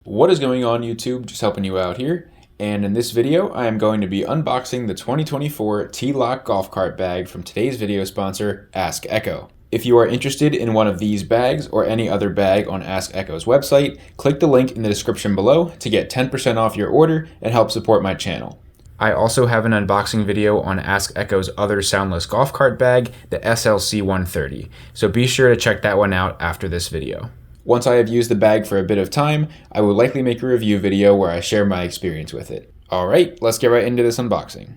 What is going on, YouTube? Just helping you out here. And in this video, I am going to be unboxing the 2024 T-Lock golf cart bag from today's video sponsor, Ask Echo. If you are interested in one of these bags or any other bag on Ask Echo's website, click the link in the description below to get 10% off your order and help support my channel. I also have an unboxing video on Ask Echo's other soundless golf cart bag, the SLC 130, so be sure to check that one out after this video. Once I have used the bag for a bit of time, I will likely make a review video where I share my experience with it. Alright, let's get right into this unboxing.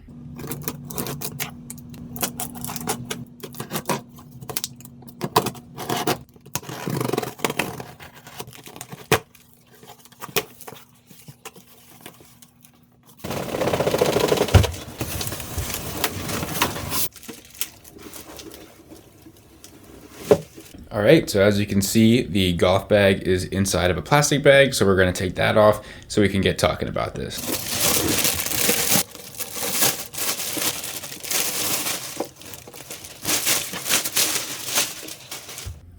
Alright, so as you can see, the golf bag is inside of a plastic bag, so we're going to take that off so we can get talking about this.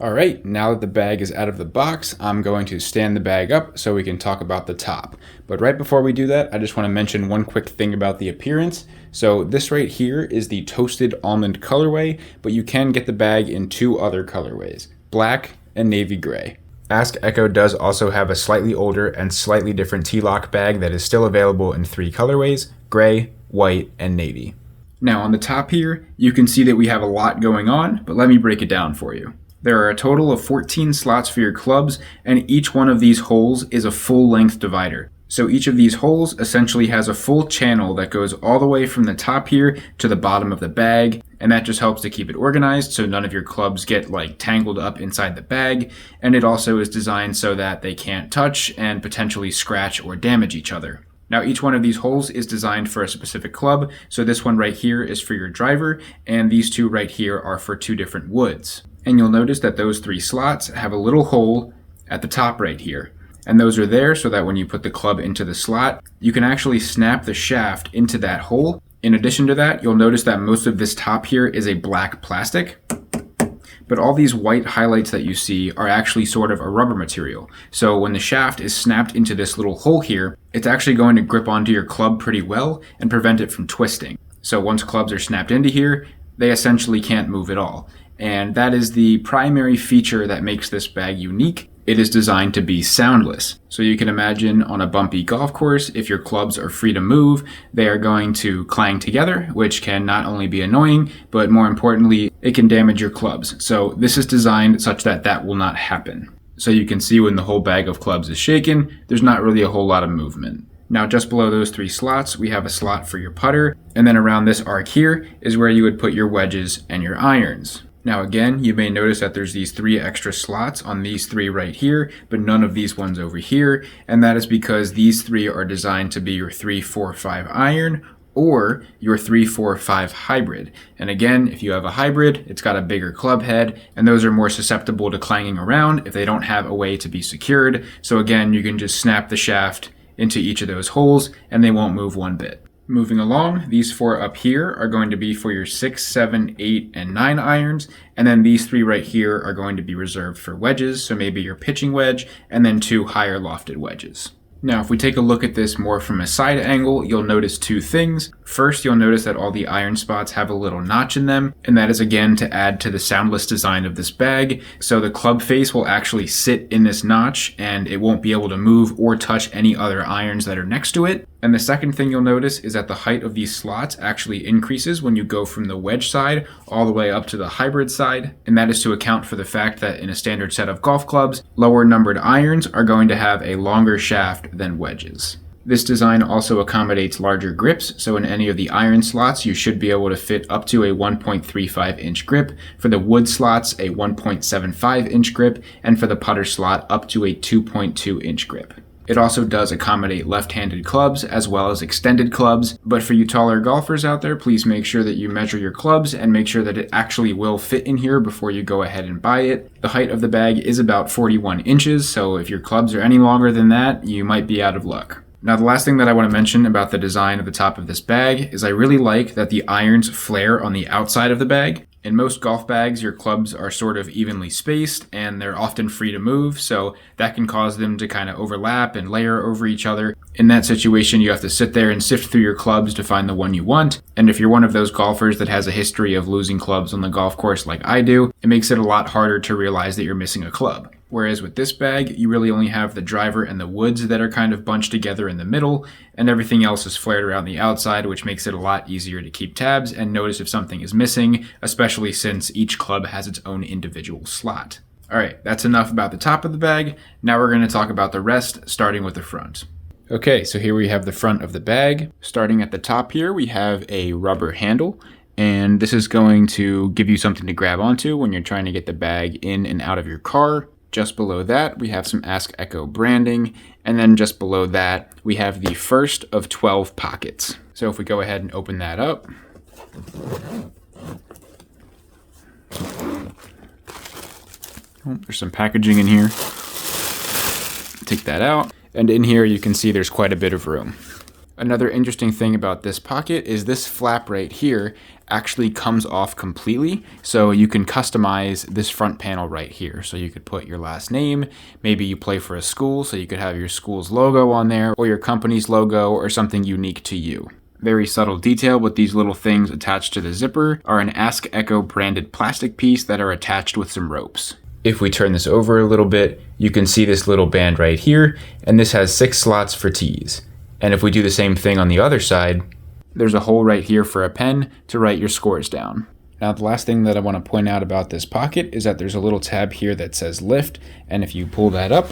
Alright, now that the bag is out of the box, I'm going to stand the bag up so we can talk about the top. But right before we do that, I just want to mention one quick thing about the appearance. So this right here is the Toasted Almond colorway, but you can get the bag in two other colorways, black and navy gray. Ask Echo does also have a slightly older and slightly different T-Lock bag that is still available in three colorways, gray, white, and navy. Now on the top here, you can see that we have a lot going on, but let me break it down for you. There are a total of 14 slots for your clubs, and each one of these holes is a full-length divider. So each of these holes essentially has a full channel that goes all the way from the top here to the bottom of the bag, and that just helps to keep it organized so none of your clubs get tangled up inside the bag, and it also is designed so that they can't touch and potentially scratch or damage each other. Now each one of these holes is designed for a specific club, so this one right here is for your driver, and these two right here are for two different woods. And you'll notice that those three slots have a little hole at the top right here. And those are there so that when you put the club into the slot, you can actually snap the shaft into that hole. In addition to that, you'll notice that most of this top here is a black plastic, but all these white highlights that you see are actually sort of a rubber material. So when the shaft is snapped into this little hole here, it's actually going to grip onto your club pretty well and prevent it from twisting. So once clubs are snapped into here, they essentially can't move at all. And that is the primary feature that makes this bag unique. It is designed to be soundless. So you can imagine on a bumpy golf course, if your clubs are free to move, they are going to clang together, which can not only be annoying, but more importantly, it can damage your clubs. So this is designed such that that will not happen. So you can see when the whole bag of clubs is shaken, there's not really a whole lot of movement. Now just below those three slots, we have a slot for your putter, and then around this arc here is where you would put your wedges and your irons. Now again, you may notice that there's these three extra slots on these three right here, but none of these ones over here, and that is because these three are designed to be your 3-4-5 iron or your 3-4-5 hybrid. And again, if you have a hybrid, it's got a bigger club head, and those are more susceptible to clanging around if they don't have a way to be secured. So again, you can just snap the shaft into each of those holes and they won't move one bit. Moving along, these four up here are going to be for your 6, 7, 8, and 9 irons, and then these three right here are going to be reserved for wedges, so maybe your pitching wedge, and then two higher lofted wedges. Now, if we take a look at this more from a side angle, you'll notice two things. First, you'll notice that all the iron spots have a little notch in them, and that is again to add to the soundless design of this bag. So the club face will actually sit in this notch, and it won't be able to move or touch any other irons that are next to it. And the second thing you'll notice is that the height of these slots actually increases when you go from the wedge side all the way up to the hybrid side. And that is to account for the fact that in a standard set of golf clubs, lower numbered irons are going to have a longer shaft than wedges. This design also accommodates larger grips, so in any of the iron slots, you should be able to fit up to a 1.35 inch grip. For the wood slots, a 1.75 inch grip, and for the putter slot, up to a 2.2 inch grip. It also does accommodate left-handed clubs as well as extended clubs, but for you taller golfers out there, please make sure that you measure your clubs and make sure that it actually will fit in here before you go ahead and buy it. The height of the bag is about 41 inches, so if your clubs are any longer than that, you might be out of luck. Now, the last thing that I want to mention about the design of the top of this bag is I really like that the irons flare on the outside of the bag. In most golf bags, your clubs are sort of evenly spaced and they're often free to move, so that can cause them to kind of overlap and layer over each other. In that situation, you have to sit there and sift through your clubs to find the one you want. And if you're one of those golfers that has a history of losing clubs on the golf course like I do, it makes it a lot harder to realize that you're missing a club. Whereas with this bag, you really only have the driver and the woods that are kind of bunched together in the middle, and everything else is flared around the outside, which makes it a lot easier to keep tabs and notice if something is missing, especially since each club has its own individual slot. Alright, that's enough about the top of the bag. Now we're going to talk about the rest, starting with the front. Okay, so here we have the front of the bag. Starting at the top here, we have a rubber handle. And this is going to give you something to grab onto when you're trying to get the bag in and out of your car. Just below that, we have some Ask Echo branding, and then just below that, we have the first of 12 pockets. So if we go ahead and open that up, there's some packaging in here. Take that out, and in here you can see there's quite a bit of room. Another interesting thing about this pocket is this flap right here actually comes off completely, so you can customize this front panel right here. So you could put your last name, maybe you play for a school, so you could have your school's logo on there, or your company's logo, or something unique to you. Very subtle detail, but these little things attached to the zipper are an Ask Echo branded plastic piece that are attached with some ropes. If we turn this over a little bit, you can see this little band right here, and this has 6 slots for tees. And if we do the same thing on the other side, there's a hole right here for a pen to write your scores down. Now, the last thing that I want to point out about this pocket is that there's a little tab here that says lift, and if you pull that up,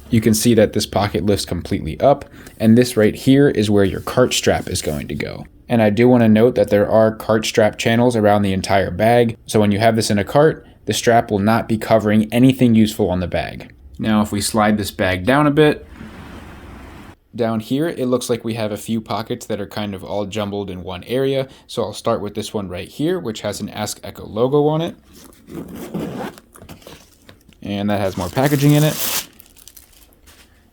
you can see that this pocket lifts completely up, and this right here is where your cart strap is going to go. And I do want to note that there are cart strap channels around the entire bag, so when you have this in a cart, the strap will not be covering anything useful on the bag. Now, if we slide this bag down a bit, down here, it looks like we have a few pockets that are kind of all jumbled in one area. So I'll start with this one right here, which has an Ask Echo logo on it. And that has more packaging in it.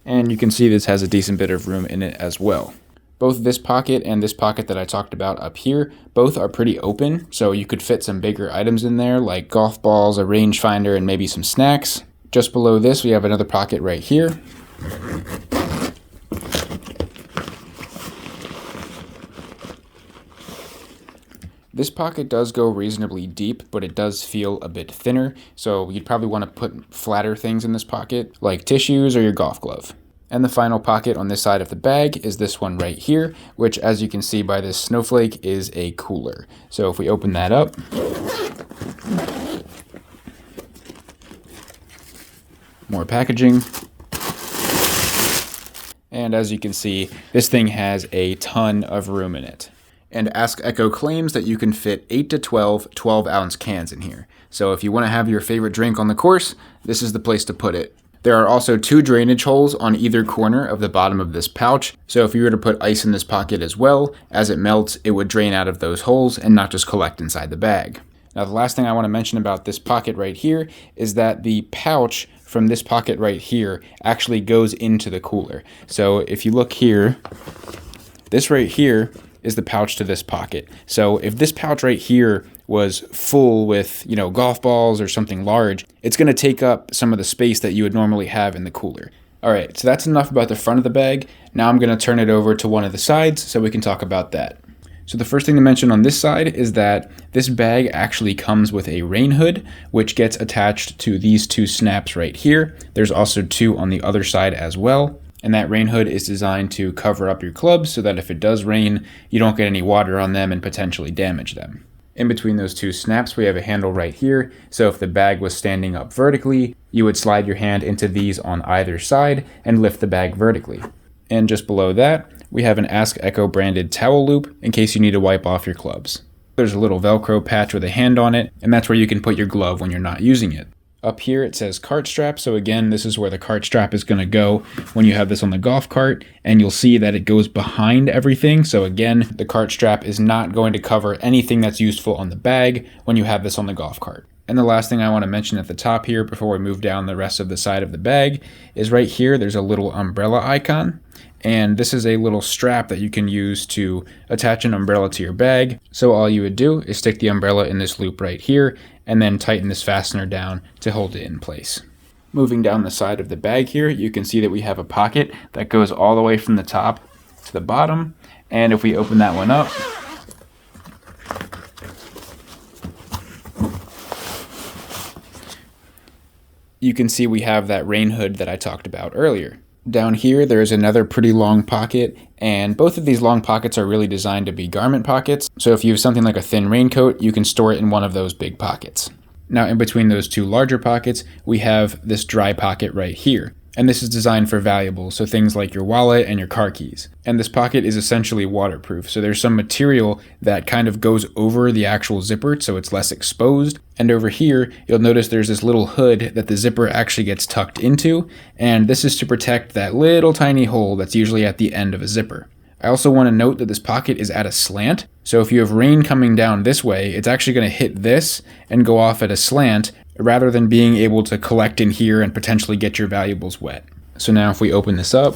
And you can see this has a decent bit of room in it as well. Both this pocket and this pocket that I talked about up here, both are pretty open. So you could fit some bigger items in there, like golf balls, a rangefinder, and maybe some snacks. Just below this, we have another pocket right here. This pocket does go reasonably deep, but it does feel a bit thinner, so you'd probably want to put flatter things in this pocket, like tissues or your golf glove. And the final pocket on this side of the bag is this one right here, which, as you can see by this snowflake, is a cooler. So if we open that up, more packaging. And as you can see, this thing has a ton of room in it. And Ask Echo claims that you can fit 8 to 12 12-ounce cans in here. So if you want to have your favorite drink on the course, this is the place to put it. There are also 2 drainage holes on either corner of the bottom of this pouch. So if you were to put ice in this pocket as well, as it melts, it would drain out of those holes and not just collect inside the bag. Now, the last thing I want to mention about this pocket right here is that the pouch from this pocket right here actually goes into the cooler. So if you look here, this right here is the pouch to this pocket. So if this pouch right here was full with, golf balls or something large, it's going to take up some of the space that you would normally have in the cooler. All right, so that's enough about the front of the bag. Now I'm going to turn it over to one of the sides so we can talk about that. So the first thing to mention on this side is that this bag actually comes with a rain hood, which gets attached to these 2 snaps right here. There's also 2 on the other side as well. And that rain hood is designed to cover up your clubs so that if it does rain, you don't get any water on them and potentially damage them. In between those 2 snaps, we have a handle right here. So if the bag was standing up vertically, you would slide your hand into these on either side and lift the bag vertically. And just below that, we have an Ask Echo branded towel loop in case you need to wipe off your clubs. There's a little Velcro patch with a hand on it, and that's where you can put your glove when you're not using it. Up here it says cart strap, so again, this is where the cart strap is going to go when you have this on the golf cart, and you'll see that it goes behind everything. So again, the cart strap is not going to cover anything that's useful on the bag when you have this on the golf cart. And the last thing I want to mention at the top here before we move down the rest of the side of the bag is right here there's a little umbrella icon. And this is a little strap that you can use to attach an umbrella to your bag. So all you would do is stick the umbrella in this loop right here and then tighten this fastener down to hold it in place. Moving down the side of the bag here, you can see that we have a pocket that goes all the way from the top to the bottom. And if we open that one up, you can see we have that rain hood that I talked about earlier. Down here, there is another pretty long pocket, and both of these long pockets are really designed to be garment pockets. So if you have something like a thin raincoat, you can store it in one of those big pockets. Now, in between those two larger pockets, we have this dry pocket right here. And this is designed for valuables, so things like your wallet and your car keys. And this pocket is essentially waterproof, so there's some material that kind of goes over the actual zipper so it's less exposed. And over here, you'll notice there's this little hood that the zipper actually gets tucked into, and this is to protect that little tiny hole that's usually at the end of a zipper. I also want to note that this pocket is at a slant, so if you have rain coming down this way, it's actually going to hit this and go off at a slant, rather than being able to collect in here and potentially get your valuables wet. So now if we open this up,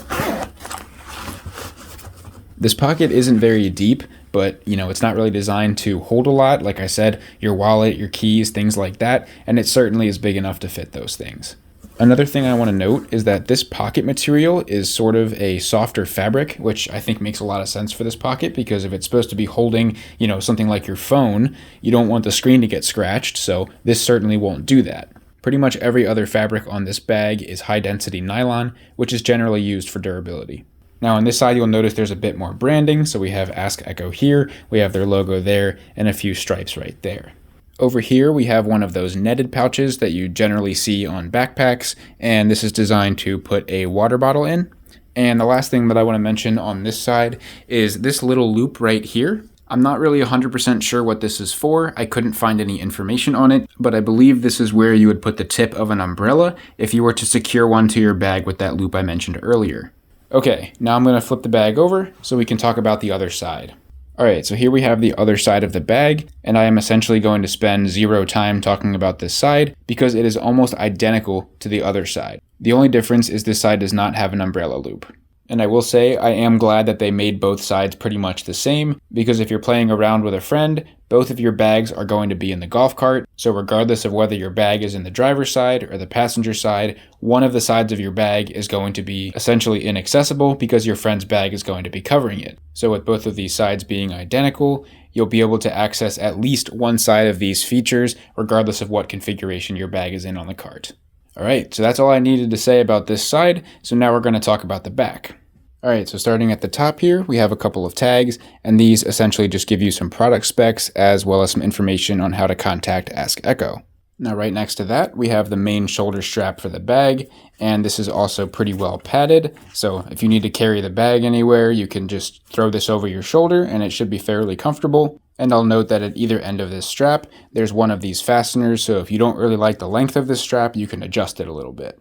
this pocket isn't very deep, but it's not really designed to hold a lot. Like I said, your wallet, your keys, things like that, and it certainly is big enough to fit those things. Another thing I want to note is that this pocket material is sort of a softer fabric, which I think makes a lot of sense for this pocket because if it's supposed to be holding, something like your phone, you don't want the screen to get scratched, so this certainly won't do that. Pretty much every other fabric on this bag is high density nylon, which is generally used for durability. Now on this side, you'll notice there's a bit more branding, so we have Ask Echo here, we have their logo there, and a few stripes right there. Over here, we have one of those netted pouches that you generally see on backpacks, and this is designed to put a water bottle in. And the last thing that I want to mention on this side is this little loop right here. I'm not really 100% sure what this is for. I couldn't find any information on it, but I believe this is where you would put the tip of an umbrella if you were to secure one to your bag with that loop I mentioned earlier. Okay, now I'm going to flip the bag over so we can talk about the other side. Alright, so here we have the other side of the bag, and I am essentially going to spend zero time talking about this side because it is almost identical to the other side. The only difference is this side does not have an umbrella loop. And I will say I am glad that they made both sides pretty much the same, because if you're playing around with a friend, both of your bags are going to be in the golf cart, so regardless of whether your bag is in the driver's side or the passenger side, one of the sides of your bag is going to be essentially inaccessible because your friend's bag is going to be covering it. So with both of these sides being identical, you'll be able to access at least one side of these features, regardless of what configuration your bag is in on the cart. Alright, so that's all I needed to say about this side, so now we're going to talk about the back. Alright, so starting at the top here, we have a couple of tags, and these essentially just give you some product specs as well as some information on how to contact Ask Echo. Now right next to that, we have the main shoulder strap for the bag, and this is also pretty well padded, so if you need to carry the bag anywhere, you can just throw this over your shoulder and it should be fairly comfortable. And I'll note that at either end of this strap, there's one of these fasteners, so if you don't really like the length of this strap, you can adjust it a little bit.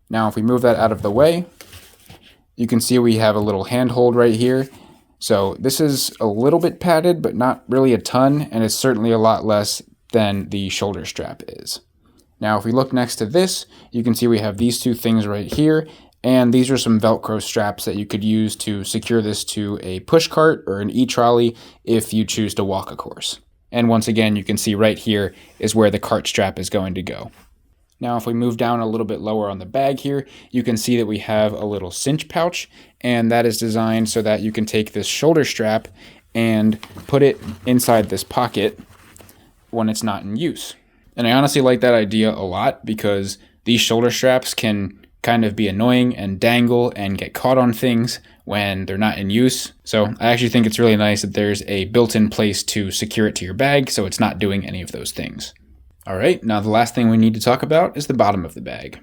Now if we move that out of the way, you can see we have a little handhold right here. So this is a little bit padded, but not really a ton, and it's certainly a lot less than the shoulder strap is. Now, if we look next to this, you can see we have these two things right here, and these are some Velcro straps that you could use to secure this to a push cart or an e-trolley if you choose to walk a course. And once again, you can see right here is where the cart strap is going to go. Now, if we move down a little bit lower on the bag here, you can see that we have a little cinch pouch, and that is designed so that you can take this shoulder strap and put it inside this pocket when it's not in use. And I honestly like that idea a lot because these shoulder straps can kind of be annoying and dangle and get caught on things when they're not in use. So I actually think it's really nice that there's a built-in place to secure it to your bag so it's not doing any of those things. Alright, now the last thing we need to talk about is the bottom of the bag.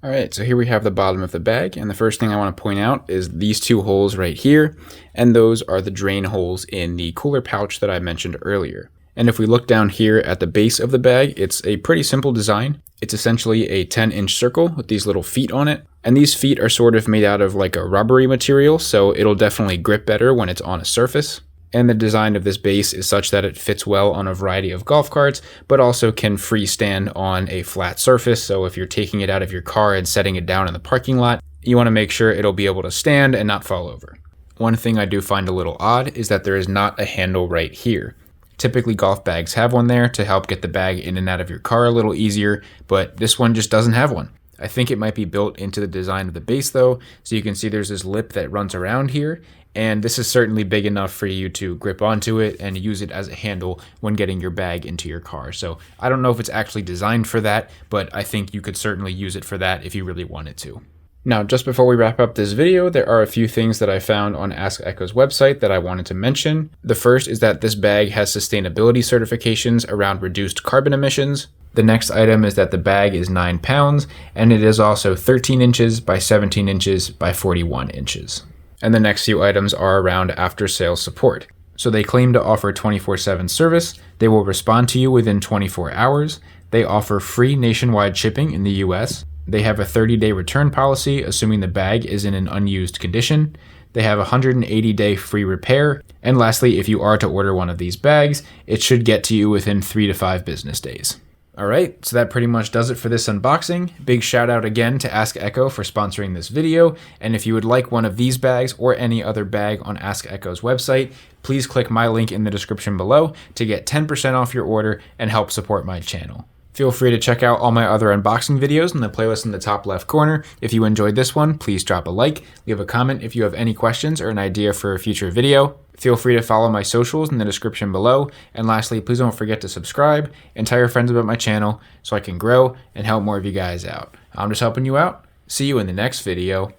Alright, so here we have the bottom of the bag, and the first thing I want to point out is these two holes right here, and those are the drain holes in the cooler pouch that I mentioned earlier. And if we look down here at the base of the bag, it's a pretty simple design. It's essentially a 10-inch circle with these little feet on it, and these feet are sort of made out of like a rubbery material, so it'll definitely grip better when it's on a surface. And the design of this base is such that it fits well on a variety of golf carts, but also can freestand on a flat surface. So if you're taking it out of your car and setting it down in the parking lot, you want to make sure it'll be able to stand and not fall over. One thing I do find a little odd is that there is not a handle right here. Typically golf bags have one there to help get the bag in and out of your car a little easier, but this one just doesn't have one. I think it might be built into the design of the base though, so you can see there's this lip that runs around here, and this is certainly big enough for you to grip onto it and use it as a handle when getting your bag into your car. So I don't know if it's actually designed for that, but I think you could certainly use it for that if you really wanted to. Now, just before we wrap up this video, there are a few things that I found on Ask Echo's website that I wanted to mention. The first is that this bag has sustainability certifications around reduced carbon emissions. The next item is that the bag is 9 pounds, and it is also 13 inches by 17 inches by 41 inches. And the next few items are around after-sales support. So they claim to offer 24/7 service. They will respond to you within 24 hours. They offer free nationwide shipping in the US. They have a 30-day return policy, assuming the bag is in an unused condition. They have a 180-day free repair. And lastly, if you are to order one of these bags, it should get to you within 3 to 5 business days. Alright, so that pretty much does it for this unboxing. Big shout out again to Ask Echo for sponsoring this video, and if you would like one of these bags or any other bag on Ask Echo's website, please click my link in the description below to get 10% off your order and help support my channel. Feel free to check out all my other unboxing videos in the playlist in the top left corner. If you enjoyed this one, please drop a like, leave a comment if you have any questions or an idea for a future video. Feel free to follow my socials in the description below. And lastly, please don't forget to subscribe and tell your friends about my channel so I can grow and help more of you guys out. I'm just helping you out. See you in the next video.